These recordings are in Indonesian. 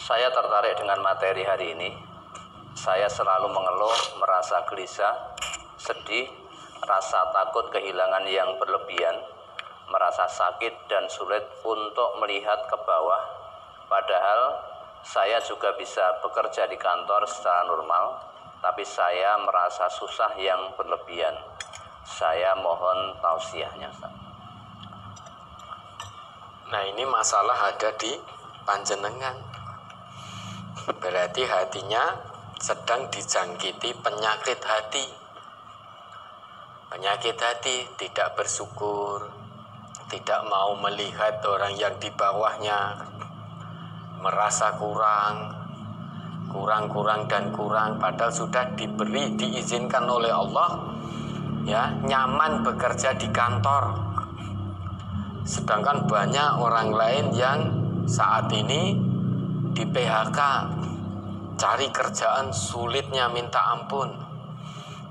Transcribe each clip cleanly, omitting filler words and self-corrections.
Saya tertarik dengan materi hari ini. Saya selalu mengeluh, merasa gelisah, sedih, rasa takut kehilangan yang berlebihan, merasa sakit dan sulit untuk melihat ke bawah. Padahal saya juga bisa bekerja di kantor secara normal, tapi saya merasa susah yang berlebihan. Saya mohon tausiahnya. Nah, ini masalah ada di panjenengan. Berarti hatinya sedang dijangkiti penyakit hati. Penyakit hati, tidak bersyukur, tidak mau melihat orang yang di bawahnya, merasa kurang, padahal sudah diberi, diizinkan oleh Allah, ya, nyaman bekerja di kantor. Sedangkan banyak orang lain yang saat ini di PHK, cari kerjaan sulitnya minta ampun,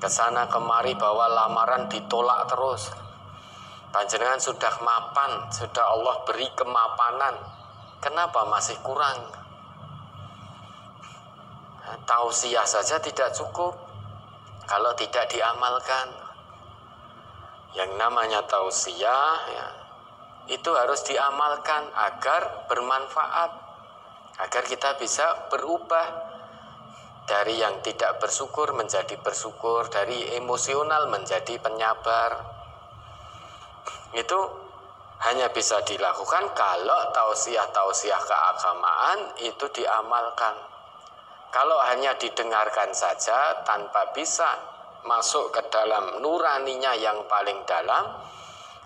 kesana kemari bawa lamaran ditolak terus. Panjenengan sudah mapan, sudah Allah beri kemapanan, kenapa masih kurang? Tausiah saja tidak cukup kalau tidak diamalkan. Yang namanya tausiah, ya, itu harus diamalkan agar bermanfaat, agar kita bisa berubah dari yang tidak bersyukur menjadi bersyukur, dari emosional menjadi penyabar. Itu hanya bisa dilakukan kalau tausiah-tausiah keagamaan itu diamalkan. Kalau hanya didengarkan saja tanpa bisa masuk ke dalam nuraninya yang paling dalam,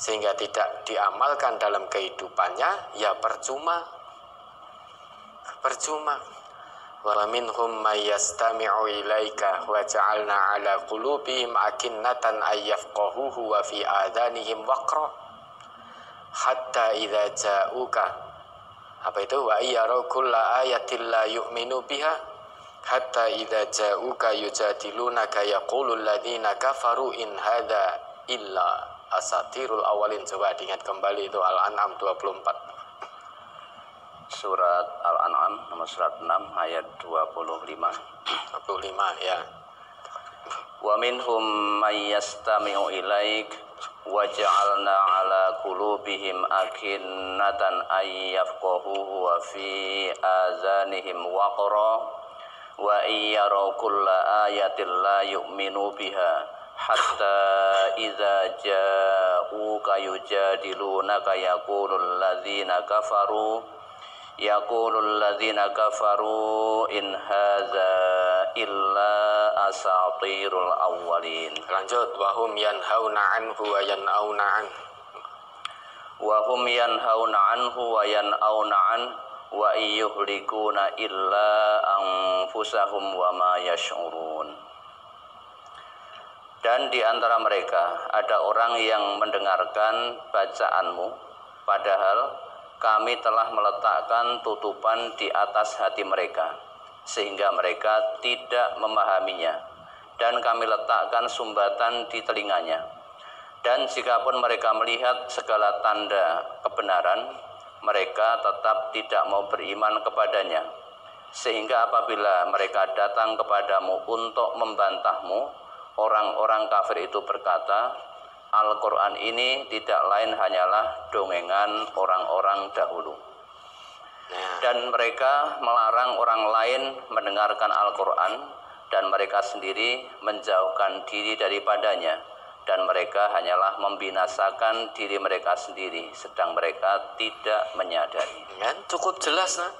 sehingga tidak diamalkan dalam kehidupannya, ya percuma. Wa minhum may yastami'u ilaika wa ja'alna 'ala qulubihim akinnatan ay yafqahuhu wa fi adanihim waqra hatta idza ja'uka wa iyaraw kulla ayatin la yu'minu biha hatta idza ja'uka yujadilunaka yaqulul ladzina kafaru in hadza illa asatirul awalin. Coba diingat kembali itu Al-An'am 24. Surat Al-An'am nomor surat 6 ayat 25 ya. Wa minhum may yastami'u ilaik wa ja'alna 'ala qulubihim akinnatan ay yafqahuhu wa fi azanihim waqra wa iyyaraw kulla ayatin la yu'minu biha hatta idza ja'uka yujadilunaka yaqulul ladzina kafaru in hadza illa asatirul awwalin. Lanjut, wahum yanhauna anhu wa yan'auna an. Wahum yanhauna anhu wa yan'auna an wa yuhlikuna illa anfusahum wa ma yash'urun. Dan di antara mereka ada orang yang mendengarkan bacaanmu, padahal kami telah meletakkan tutupan di atas hati mereka, sehingga mereka tidak memahaminya. Dan kami letakkan sumbatan di telinganya. Dan jikapun mereka melihat segala tanda kebenaran, mereka tetap tidak mau beriman kepadanya. Sehingga apabila mereka datang kepadamu untuk membantahmu, orang-orang kafir itu berkata, Al-Quran ini tidak lain hanyalah dongengan orang-orang dahulu. Dan mereka melarang orang lain mendengarkan Al-Quran, dan mereka sendiri menjauhkan diri daripadanya, dan mereka hanyalah membinasakan diri mereka sendiri, sedang mereka tidak menyadari. Cukup jelas, nah.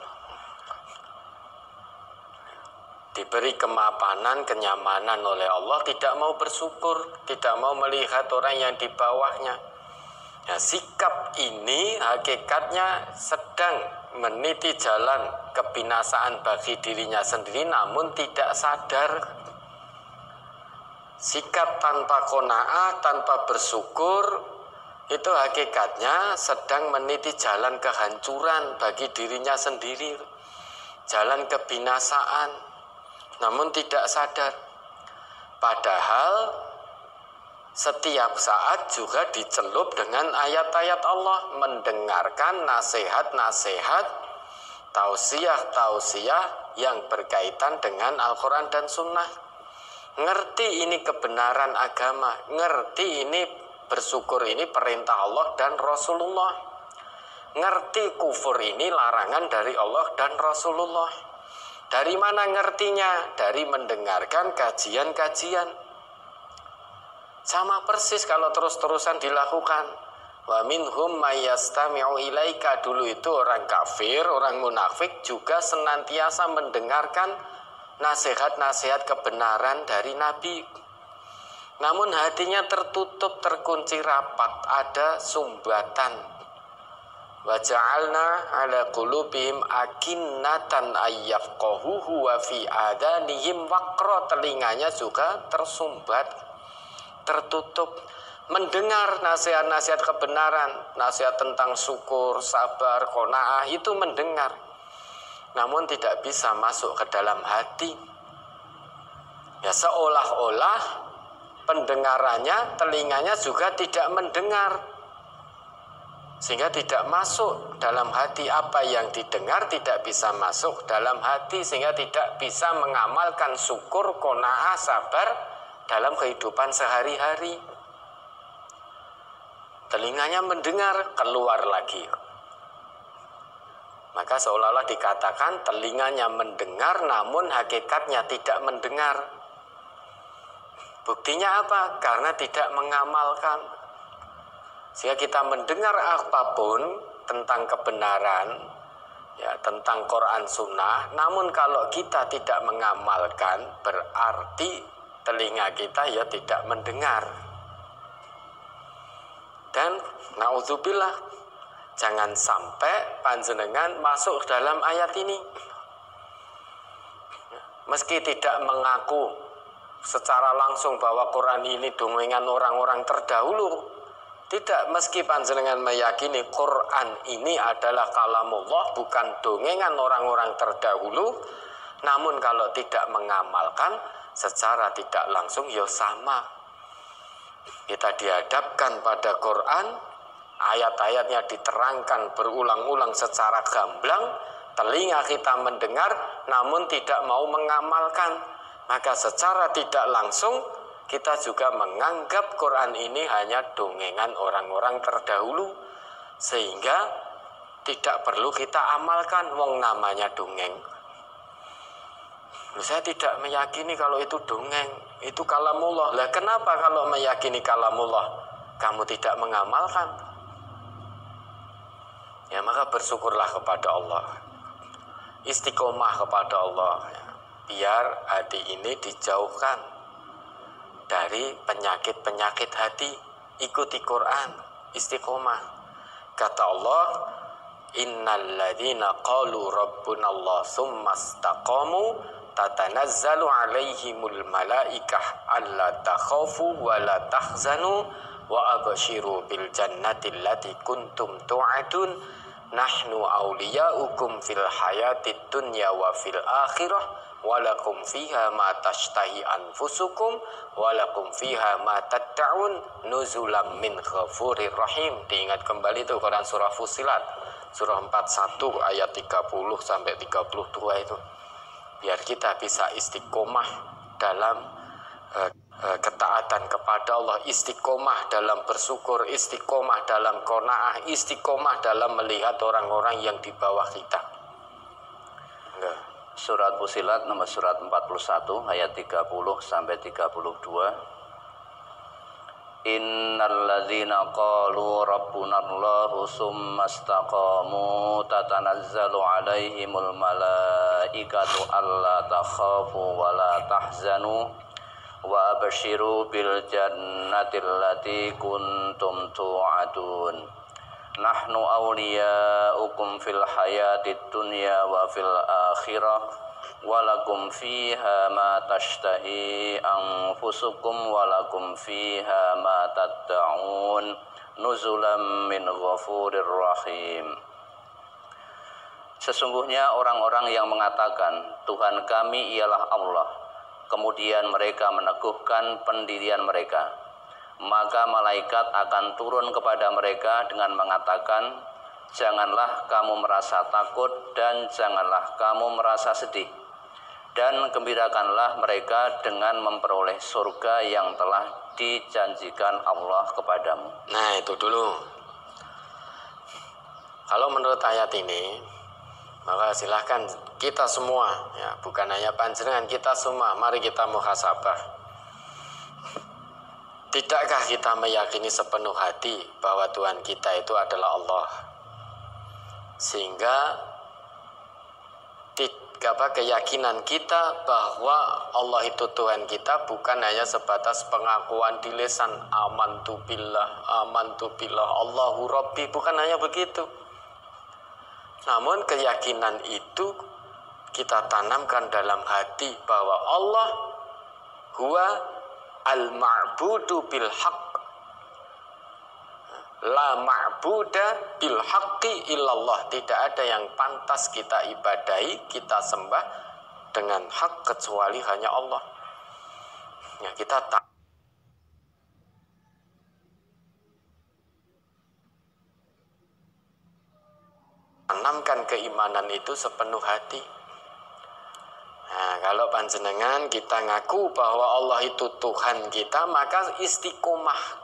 Diberi kemapanan, kenyamanan oleh Allah, tidak mau bersyukur, tidak mau melihat orang yang di bawahnya. Nah, sikap ini hakikatnya sedang meniti jalan kebinasaan bagi dirinya sendiri, namun tidak sadar. Sikap tanpa qanaah, tanpa bersyukur, itu hakikatnya sedang meniti jalan kehancuran bagi dirinya sendiri, jalan kebinasaan, namun tidak sadar. Padahal setiap saat juga dicelup dengan ayat-ayat Allah, mendengarkan nasihat-nasihat tausiah yang berkaitan dengan Al-Quran dan Sunnah. Ngerti ini kebenaran agama, ngerti ini bersyukur ini perintah Allah dan Rasulullah, ngerti kufur ini larangan dari Allah dan Rasulullah. Dari mana ngertinya? Dari mendengarkan kajian-kajian. Sama persis kalau terus-terusan dilakukan. Wa minhum mayyastami'u ilaika, dulu itu orang kafir, orang munafik juga senantiasa mendengarkan nasihat-nasihat kebenaran dari Nabi. Namun hatinya tertutup, terkunci rapat, ada sumbatan. Wa ja'alna 'ala qulubihim akinnatan ayyafqahuhu wa fi adanihim waqra, telinganya juga tersumbat, tertutup. Mendengar nasihat-nasihat kebenaran, nasihat tentang syukur, sabar, qanaah, itu mendengar. Namun tidak bisa masuk ke dalam hati. Ya seolah-olah pendengarannya, telinganya juga tidak mendengar. Sehingga tidak masuk dalam hati, apa yang didengar tidak bisa masuk dalam hati, sehingga tidak bisa mengamalkan syukur, qanaah, sabar dalam kehidupan sehari-hari. Telinganya mendengar, keluar lagi. Maka seolah-olah dikatakan telinganya mendengar namun hakikatnya tidak mendengar. Buktinya apa? Karena tidak mengamalkan. Sehingga kita mendengar apapun tentang kebenaran, ya, tentang Quran Sunnah, namun kalau kita tidak mengamalkan, berarti telinga kita ya tidak mendengar. Dan naudzubillah, jangan sampai panjenengan masuk dalam ayat ini. Meski tidak mengaku secara langsung bahwa Quran ini dongeng orang-orang terdahulu, tidak, meski panjenengan meyakini Quran ini adalah kalamullah, bukan dongengan orang-orang terdahulu, namun kalau tidak mengamalkan secara tidak langsung ya sama. Kita dihadapkan pada Quran, ayat-ayatnya diterangkan berulang-ulang secara gamblang, telinga kita mendengar namun tidak mau mengamalkan, maka secara tidak langsung kita juga menganggap Quran ini hanya dongengan orang-orang terdahulu, sehingga tidak perlu kita amalkan, wong namanya dongeng. Saya tidak meyakini kalau itu dongeng, itu kalamullah. Lah kenapa kalau meyakini kalamullah kamu tidak mengamalkan? Ya maka bersyukurlah kepada Allah, istiqomah kepada Allah, biar hati ini dijauhkan dari penyakit-penyakit hati. Ikuti Quran, istiqomah. Kata Allah, innal ladzina qalu rabbunallah tsumma istaqamu tatanazzalu alaihimul malaikah alla takhafu wa la tahzanu wa abshiru bil jannati allati kuntum tu'adun nahnu awliyaukum fil hayatid dunya wa fil akhirah walakum fiha ma tashtahi anfusukum walakum fiha ma tad'un nuzulam min ghafurir rahim. Diingat kembali itu Quran surah Fussilat surah 41 ayat 30 sampai 32 itu, biar kita bisa istiqomah dalam ketaatan kepada Allah, istiqomah dalam bersyukur, istiqomah dalam qanaah, istiqomah dalam melihat orang-orang yang di bawah kita. Surat Fussilat nomor surat 41 ayat 30 sampai 32. Innal ladzina qalu rabbunallahu tsumma istaqamu tatanazzalu alaihimul malaikatu alla takhafu wa la tahzanu wa abshiru bil jannati allati kuntum tu'adun nahnu awliyaukum fil hayatid dunya wa fil akhirah walakum fiha ma tashtahi anfusukum walakum fiha ma tad'un nuzulam min ghafurir rahim. Sesungguhnya orang-orang yang mengatakan Tuhan kami ialah Allah, kemudian mereka meneguhkan pendirian mereka, maka malaikat akan turun kepada mereka dengan mengatakan, janganlah kamu merasa takut dan janganlah kamu merasa sedih. Dan gembirakanlah mereka dengan memperoleh surga yang telah dijanjikan Allah kepadamu. Nah, itu dulu. Kalau menurut ayat ini, maka silahkan kita semua, ya, bukan hanya panjenengan, kita semua, mari kita muhasabah. Tidakkah kita meyakini sepenuh hati bahwa Tuhan kita itu adalah Allah? Sehingga keyakinan kita bahwa Allah itu Tuhan kita bukan hanya sebatas pengakuan di lisan, amantu billah, Allahu Rabbi, bukan hanya begitu. Namun keyakinan itu kita tanamkan dalam hati bahwa Allah huwa al-ma'budu bil haqq, la ma'buda bil haqqi illallah. Tidak ada yang pantas kita ibadahi, kita sembah dengan hak kecuali hanya Allah. Ya, kita tanamkan keimanan itu sepenuh hati. Nah, kalau panjenengan kita ngaku bahwa Allah itu Tuhan kita, maka istiqomah.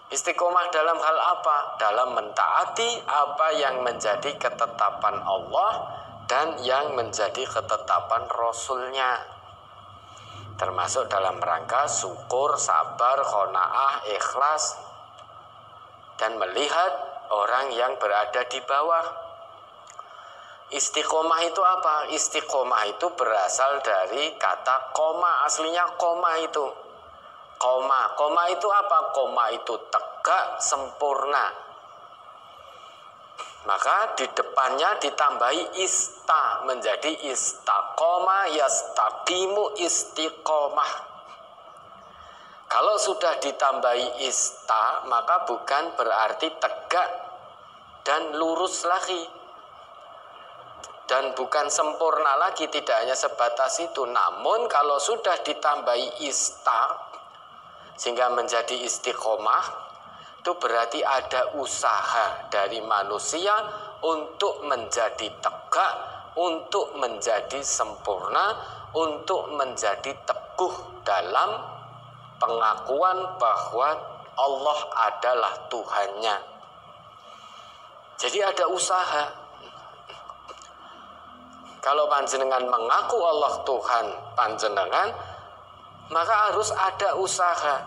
Istiqomah dalam hal apa? Dalam mentaati apa yang menjadi ketetapan Allah dan yang menjadi ketetapan Rasulnya. Termasuk dalam rangka syukur, sabar, qanaah, ikhlas, dan melihat orang yang berada di bawah. Istiqomah itu apa? Istiqomah itu berasal dari kata koma. Aslinya koma itu. Koma itu apa? Koma itu tegak, sempurna. Maka di depannya ditambahi ista, menjadi istaqoma, yastaqimu, istiqomah. Kalau sudah ditambahi ista, maka bukan berarti tegak dan lurus lagi. Dan bukan sempurna lagi, tidak hanya sebatas itu. Namun kalau sudah ditambahi ista, sehingga menjadi istiqomah, itu berarti ada usaha dari manusia untuk menjadi tegak, untuk menjadi sempurna, untuk menjadi teguh dalam pengakuan bahwa Allah adalah Tuhannya. Jadi ada usaha. Kalau panjenengan mengaku Allah Tuhan panjenengan, maka harus ada usaha.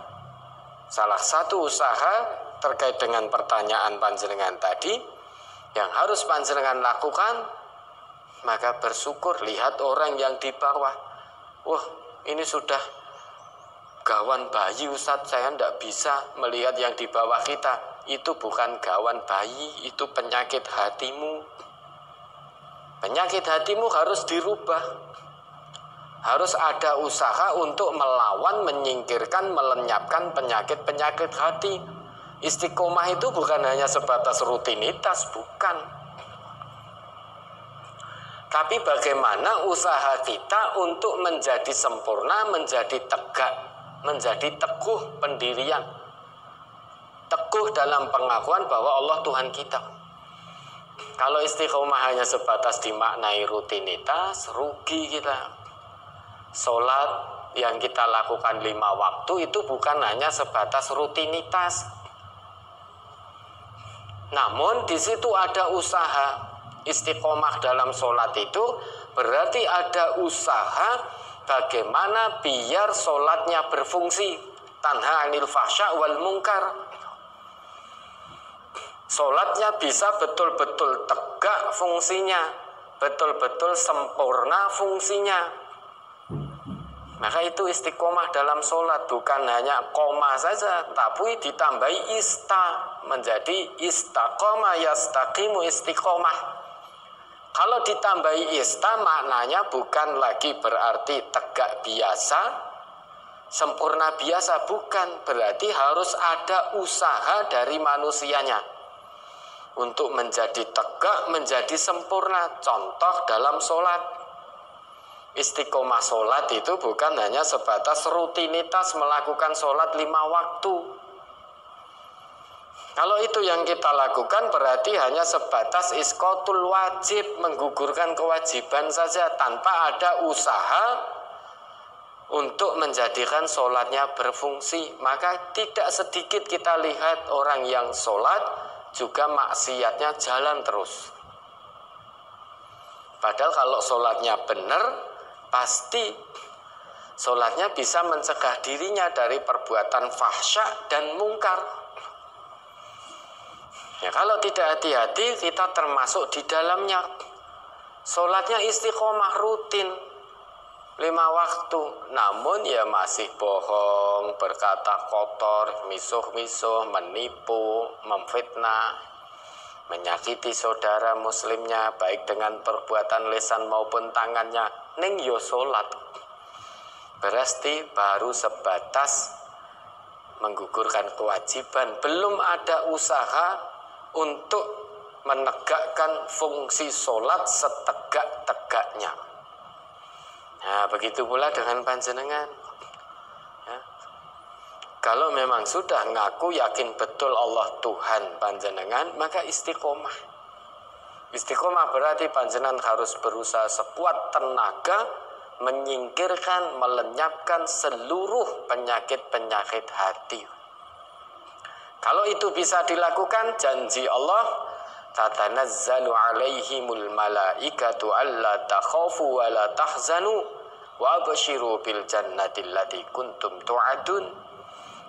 Salah satu usaha terkait dengan pertanyaan panjenengan tadi, yang harus panjenengan lakukan, maka bersyukur. Lihat orang yang di bawah. Wah, ini sudah gawan bayi Ustadz, saya tidak bisa melihat yang di bawah kita. Itu bukan gawan bayi, itu penyakit hatimu. Penyakit hatimu harus dirubah. Harus ada usaha untuk melawan, menyingkirkan, melenyapkan penyakit-penyakit hati. Istiqomah itu bukan hanya sebatas rutinitas, bukan. Tapi bagaimana usaha kita untuk menjadi sempurna, menjadi tegak, menjadi teguh pendirian. Teguh dalam pengakuan bahwa Allah Tuhan kita. Kalau istiqomah hanya sebatas dimaknai rutinitas, rugi kita. Sholat yang kita lakukan 5 waktu itu bukan hanya sebatas rutinitas. Namun di situ ada usaha. Istiqomah dalam sholat itu berarti ada usaha bagaimana biar sholatnya berfungsi. Tanha anil fahsya wal munkar. Sholatnya bisa betul-betul tegak fungsinya, betul-betul sempurna fungsinya. Maka itu istiqomah dalam sholat, bukan hanya koma saja, tapi ditambahi ista, menjadi istaqoma yastaqimu istiqomah. Kalau ditambahi ista, maknanya bukan lagi berarti tegak biasa, sempurna biasa, bukan. Berarti harus ada usaha dari manusianya untuk menjadi tegak, menjadi sempurna. Contoh dalam sholat, istiqomah sholat itu bukan hanya sebatas rutinitas melakukan sholat 5 waktu. Kalau itu yang kita lakukan berarti hanya sebatas isqatul wajib, menggugurkan kewajiban saja tanpa ada usaha untuk menjadikan sholatnya berfungsi. Maka tidak sedikit kita lihat orang yang sholat juga maksiatnya jalan terus. Padahal kalau sholatnya benar, pasti sholatnya bisa mencegah dirinya dari perbuatan fahsya dan mungkar. Ya, kalau tidak hati-hati kita termasuk di dalamnya. Sholatnya istiqomah rutin 5 waktu, namun ya masih bohong, berkata kotor, misuh-misuh, menipu, memfitnah, menyakiti saudara muslimnya baik dengan perbuatan lisan maupun tangannya. Ning yo sholat berarti baru sebatas menggugurkan kewajiban, belum ada usaha untuk menegakkan fungsi sholat setegak-tegaknya. Nah, begitu pula dengan panjenengan. Ya. Kalau memang sudah ngaku yakin betul Allah Tuhan panjenengan, maka istiqomah. Istiqomah berarti panjenengan harus berusaha sekuat tenaga menyingkirkan, melenyapkan seluruh penyakit-penyakit hati. Kalau itu bisa dilakukan, janji Allah, tatanazzalu alaihimul malaikatu alla takhafu wa la tahzanu wa abshiru bil jannati allati kuntum tu'adun.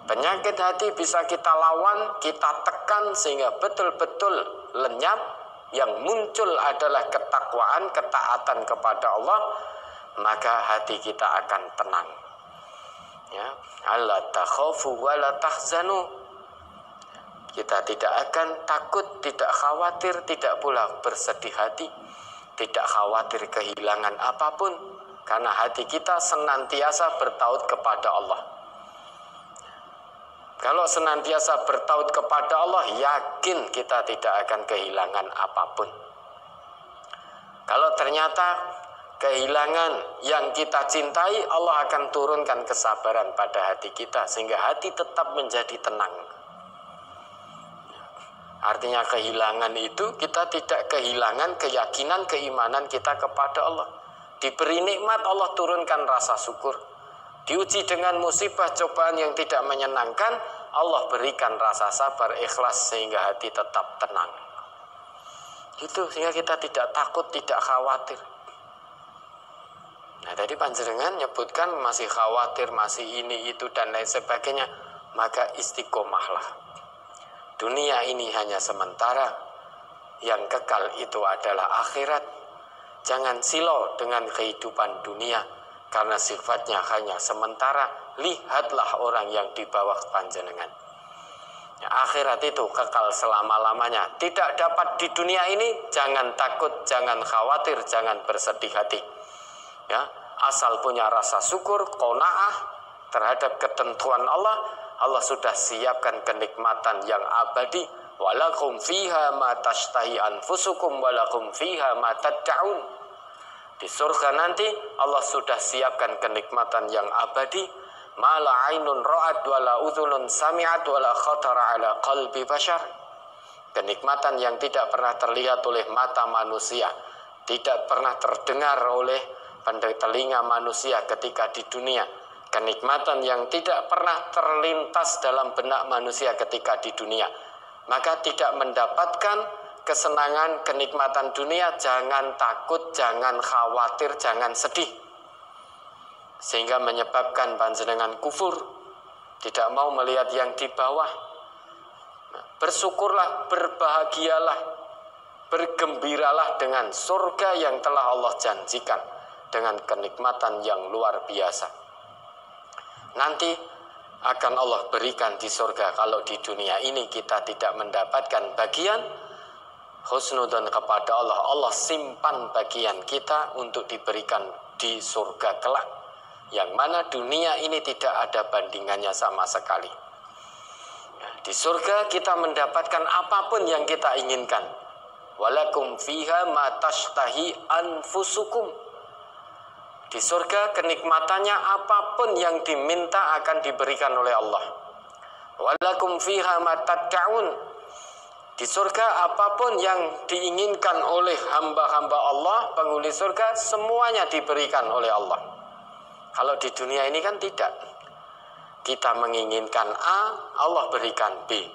Penyakit hati bisa kita lawan, kita tekan sehingga betul-betul lenyap. Yang muncul adalah ketakwaan, ketaatan kepada Allah, maka hati kita akan tenang. Ya, alla takhafu wa la tahzanu. Kita tidak akan takut, tidak khawatir, tidak pula bersedih hati, tidak khawatir kehilangan apapun, karena hati kita senantiasa bertaut kepada Allah. Kalau senantiasa bertaut kepada Allah, yakin kita tidak akan kehilangan apapun. Kalau ternyata kehilangan yang kita cintai, Allah akan turunkan kesabaran pada hati kita, sehingga hati tetap menjadi tenang. Artinya kehilangan itu kita tidak kehilangan keyakinan, keimanan kita kepada Allah. Diberi nikmat, Allah turunkan rasa syukur. Diuji dengan musibah, cobaan yang tidak menyenangkan, Allah berikan rasa sabar, ikhlas sehingga hati tetap tenang. Itu sehingga kita tidak takut, tidak khawatir. Nah, tadi panjenengan nyebutkan masih khawatir, masih ini itu dan lain sebagainya, maka istiqomahlah. Dunia ini hanya sementara, yang kekal itu adalah akhirat. Jangan silau dengan kehidupan dunia, karena sifatnya hanya sementara. Lihatlah orang yang di bawah panjenengan. Ya, akhirat itu kekal selama-lamanya. Tidak dapat di dunia ini, jangan takut, jangan khawatir, jangan bersedih hati. Ya, asal punya rasa syukur, qanaah terhadap ketentuan Allah. Allah sudah siapkan kenikmatan yang abadi. Walakum fiha ma tashtahi anfusukum walakum fiha ma tad'un. Di surga nanti Allah sudah siapkan kenikmatan yang abadi. Ma la ainun ra'at wa la udhunun sami'at wa la khatara ala qalbi bashar. Kenikmatan yang tidak pernah terlihat oleh mata manusia, tidak pernah terdengar oleh telinga manusia ketika di dunia. Kenikmatan yang tidak pernah terlintas dalam benak manusia ketika di dunia. Maka tidak mendapatkan kesenangan, kenikmatan dunia, jangan takut, jangan khawatir, jangan sedih. Sehingga menyebabkan panjenengan kufur, tidak mau melihat yang di bawah. Bersyukurlah, berbahagialah, bergembiralah dengan surga yang telah Allah janjikan dengan kenikmatan yang luar biasa. Nanti akan Allah berikan di surga. Kalau di dunia ini kita tidak mendapatkan bagian, husnudzon kepada Allah, Allah simpan bagian kita untuk diberikan di surga kelak, yang mana dunia ini tidak ada bandingannya sama sekali. Di surga kita mendapatkan apapun yang kita inginkan. Walakum fiha ma tashtahi anfusukum. Di surga kenikmatannya apapun yang diminta akan diberikan oleh Allah. Walakum fiha ma tad'un. Di surga apapun yang diinginkan oleh hamba-hamba Allah, penghuni surga, semuanya diberikan oleh Allah. Kalau di dunia ini kan tidak. Kita menginginkan A, Allah berikan B.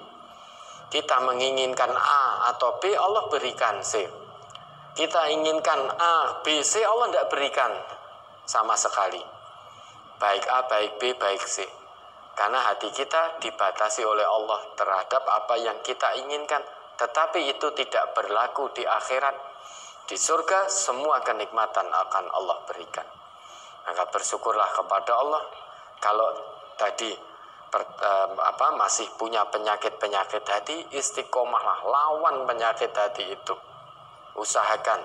Kita menginginkan A atau B, Allah berikan C. Kita inginkan A, B, C, Allah tidak berikan sama sekali. Baik A, baik B, baik C. Karena hati kita dibatasi oleh Allah terhadap apa yang kita inginkan. Tetapi itu tidak berlaku di akhirat. Di surga semua kenikmatan akan Allah berikan. Maka bersyukurlah kepada Allah. Kalau tadi masih punya penyakit-penyakit hati, istiqomahlah, lawan penyakit hati itu. Usahakan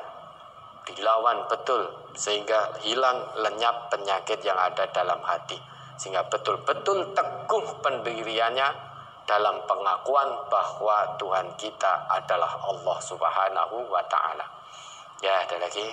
dilawan betul sehingga hilang lenyap penyakit yang ada dalam hati. Sehingga betul-betul teguh pendiriannya dalam pengakuan bahwa Tuhan kita adalah Allah Subhanahu wa ta'ala. Ya, ada lagi.